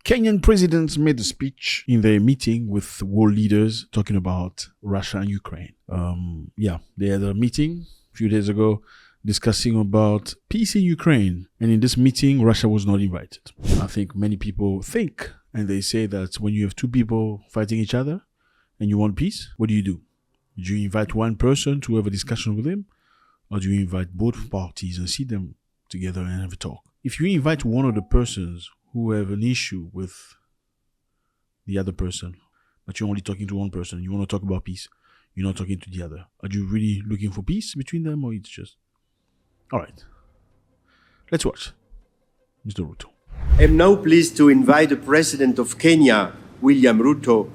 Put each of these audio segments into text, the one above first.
Kenyan presidents made a speech in their meeting with world leaders talking about Russia and Ukraine. They had a meeting a few days ago discussing about peace in Ukraine. And in this meeting, Russia was not invited. I think many people think, and they say that when you have two people fighting each other and you want peace, what do? Do you invite one person to have a discussion with him? Or do you invite both parties and sit them together and have a talk? If you invite one of the persons who have an issue with the other person, but you're only talking to one person, you want to talk about peace, you're not talking to the other, are you really looking for peace between them, or it's just... All right, let's watch Mr. Ruto. I am now pleased to invite the President of Kenya, William Ruto,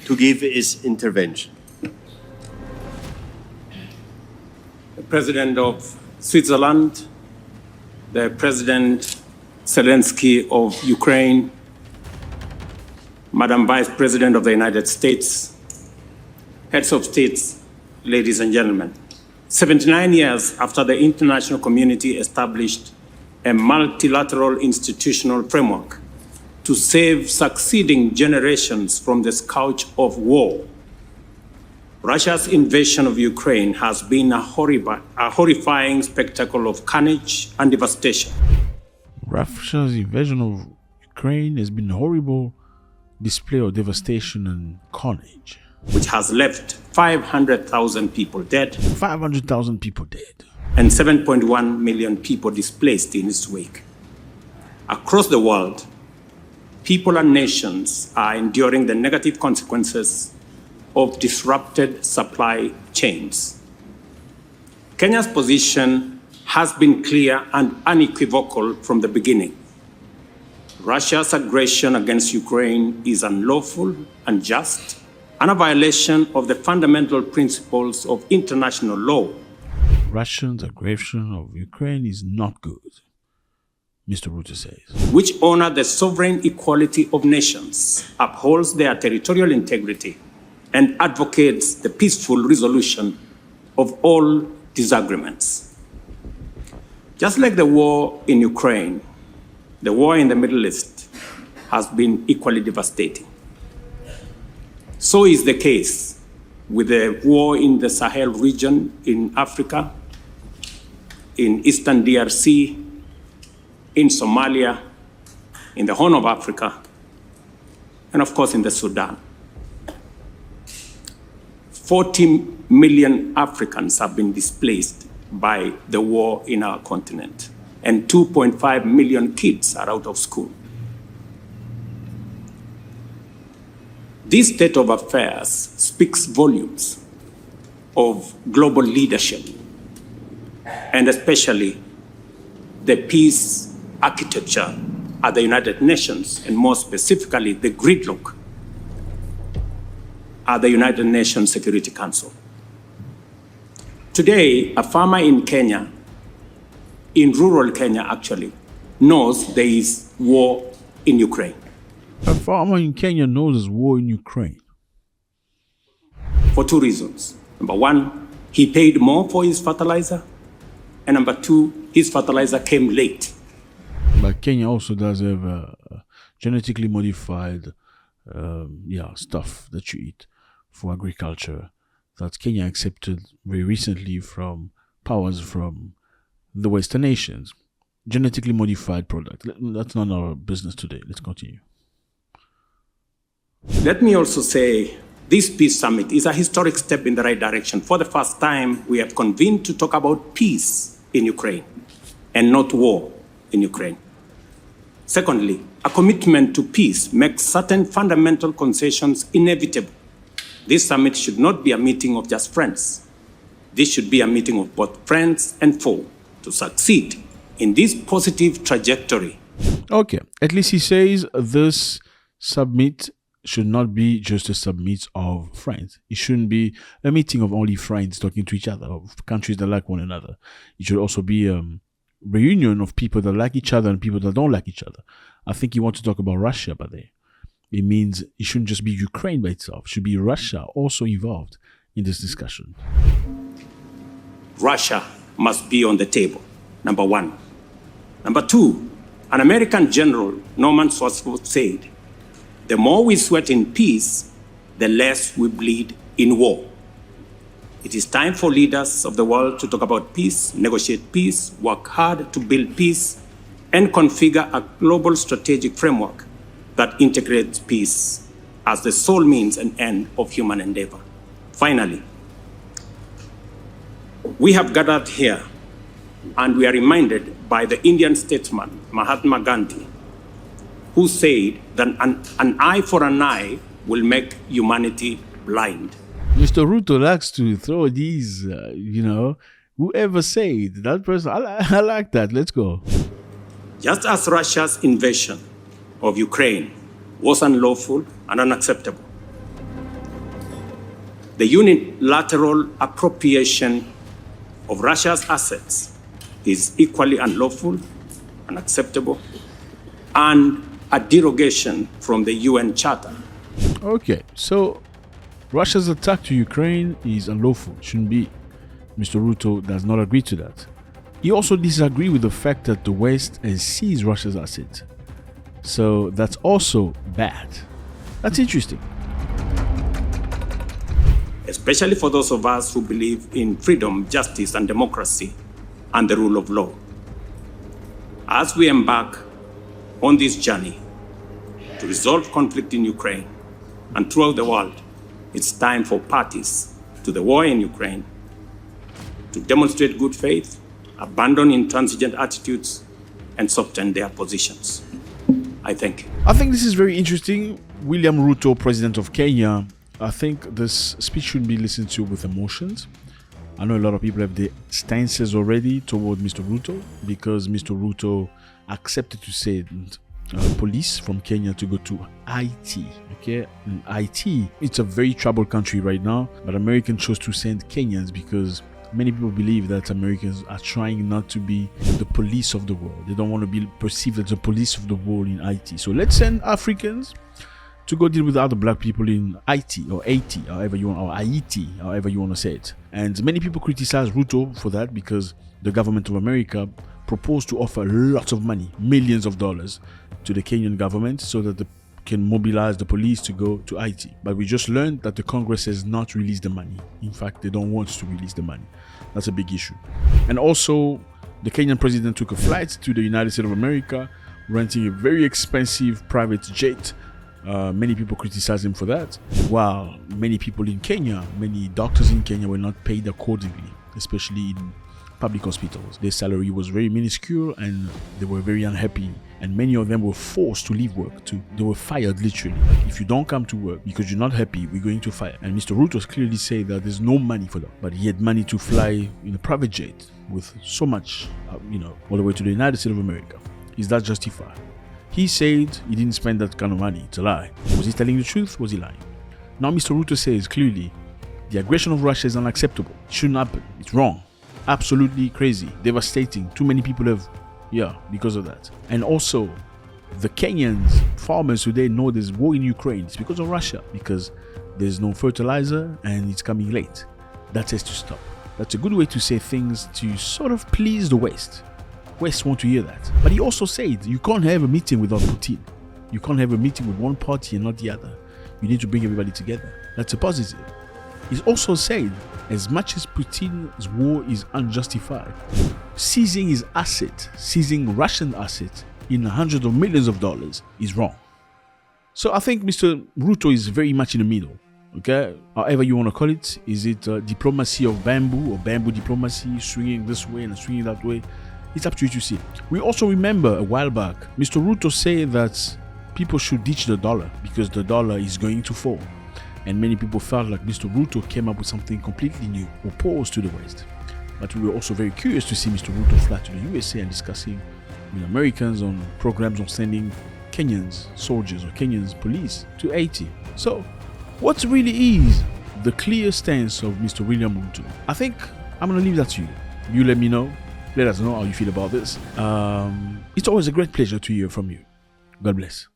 to give his intervention. The President of Switzerland, the President Zelensky of Ukraine, Madam Vice President of the United States, heads of states, ladies and gentlemen. 79 years after the international community established a multilateral institutional framework to save succeeding generations from the scourge of war, Russia's invasion of Ukraine has been a horrifying spectacle of carnage and devastation. Russia's invasion of Ukraine has been a horrible display of devastation and carnage, which has left 500,000 people dead. 500,000 people dead. And 7.1 million people displaced in its wake. Across the world, people and nations are enduring the negative consequences of disrupted supply chains. Kenya's position has been clear and unequivocal from the beginning. Russia's aggression against Ukraine is unlawful, unjust, and a violation of the fundamental principles of international law. Russia's aggression of Ukraine is not good, Mr. Ruto says. Which honor the sovereign equality of nations, upholds their territorial integrity, and advocates the peaceful resolution of all disagreements. Just like the war in Ukraine, the war in the Middle East has been equally devastating. So is the case with the war in the Sahel region in Africa, in Eastern DRC, in Somalia, in the Horn of Africa, and of course in the Sudan. 40 million Africans have been displaced by the war in our continent, and 2.5 million kids are out of school. This state of affairs speaks volumes of global leadership, and especially the peace architecture at the United Nations, and more specifically, the gridlock at the United Nations Security Council. Today, a farmer in Kenya, in rural Kenya actually, knows there is war in Ukraine. A farmer in Kenya knows there's war in Ukraine. For two reasons. Number one, he paid more for his fertilizer. And number two, his fertilizer came late. But Kenya also does have genetically modified stuff that you eat for agriculture that Kenya accepted very recently from powers from the Western nations. Genetically modified product. That's not our business today. Let's continue. Let me also say this peace summit is a historic step in the right direction. For the first time, we have convened to talk about peace in Ukraine and not war in Ukraine. Secondly, a commitment to peace makes certain fundamental concessions inevitable. This summit should not be a meeting of just friends. This should be a meeting of both friends and foe to succeed in this positive trajectory. Okay, at least he says this summit should not be just a summit of friends. It shouldn't be a meeting of only friends talking to each other, of countries that like one another. It should also be a reunion of people that like each other and people that don't like each other. I think you want to talk about Russia, but it means it shouldn't just be Ukraine by itself. It should be Russia also involved in this discussion. Russia must be on the table, number one. Number two, an American general, Norman Swartzwell, said, The more we sweat in peace, the less we bleed in war. It is time for leaders of the world to talk about peace, negotiate peace, work hard to build peace, and configure a global strategic framework that integrates peace as the sole means and end of human endeavor. Finally, we have gathered here and we are reminded by the Indian statesman Mahatma Gandhi, who said that an eye for an eye will make humanity blind. Mr. Ruto likes to throw these, whoever said that person. I like that. Let's go. Just as Russia's invasion of Ukraine was unlawful and unacceptable, the unilateral appropriation of Russia's assets is equally unlawful, unacceptable, and a derogation from the UN Charter. Okay, so Russia's attack to Ukraine is unlawful, shouldn't be. Mr. Ruto does not agree to that. He also disagrees with the fact that the West has seized Russia's assets. So that's also bad. That's interesting. Especially for those of us who believe in freedom, justice, and democracy, and the rule of law. As we embark on this journey to resolve conflict in Ukraine and throughout the world, it's time for parties to the war in Ukraine to demonstrate good faith, abandon intransigent attitudes, and soften their positions. I thank you. I think this is very interesting. William Ruto, President of Kenya, I think this speech should be listened to with emotions. I know a lot of people have their stances already toward Mr. Ruto because Mr. Ruto accepted to send police from Kenya to go to Haiti. Okay, in Haiti, it's a very troubled country right now, but Americans chose to send Kenyans because many people believe that Americans are trying not to be the police of the world. They don't want to be perceived as the police of the world in Haiti. So let's send Africans to go deal with other black people in Haiti or Haiti, however you want, or Haiti, however you want to say it. And many people criticize Ruto for that because the government of America proposed to offer lots of money, millions of dollars, to the Kenyan government so that they can mobilize the police to go to Haiti. But we just learned that the Congress has not released the money. In fact, they don't want to release the money. That's a big issue. And also, the Kenyan president took a flight to the United States of America, renting a very expensive private jet. Many people criticize him for that. While many people in Kenya, many doctors in Kenya were not paid accordingly, especially in public hospitals. Their salary was very minuscule and they were very unhappy. And many of them were forced to leave work too. They were fired literally. If you don't come to work because you're not happy, we're going to fire. And Mr. Ruto clearly said that there's no money for that. But he had money to fly in a private jet with so much, all the way to the United States of America. Is that justified? He said he didn't spend that kind of money. It's a lie. Was he telling the truth? Was he lying? Now Mr. Ruto says clearly the aggression of Russia is unacceptable. It shouldn't happen. It's wrong. Absolutely crazy. Devastating. Too many people have, because of that. And also, the Kenyans, farmers today know there's war in Ukraine. It's because of Russia. Because there's no fertilizer and it's coming late. That has to stop. That's a good way to say things to sort of please the West. West want to hear that. But he also said you can't have a meeting without Putin. You can't have a meeting with one party and not the other. You need to bring everybody together. That's a positive. He's also said as much as Putin's war is unjustified, seizing his asset, seizing Russian assets in hundreds of millions of dollars is wrong. So I think Mr. Ruto is very much in the middle. Okay, however you want to call it. Is it diplomacy of bamboo or bamboo diplomacy, swinging this way and swinging that way? It's up to you to see. We also remember a while back, Mr. Ruto said that people should ditch the dollar because the dollar is going to fall. And many people felt like Mr. Ruto came up with something completely new, opposed to the West. But we were also very curious to see Mr. Ruto fly to the USA and discussing with Americans on programs of sending Kenyans soldiers or Kenyans police to Haiti. So, what really is the clear stance of Mr. William Ruto? I think I'm going to leave that to you. You let me know. Let us know how you feel about this. It's always a great pleasure to hear from you. God bless.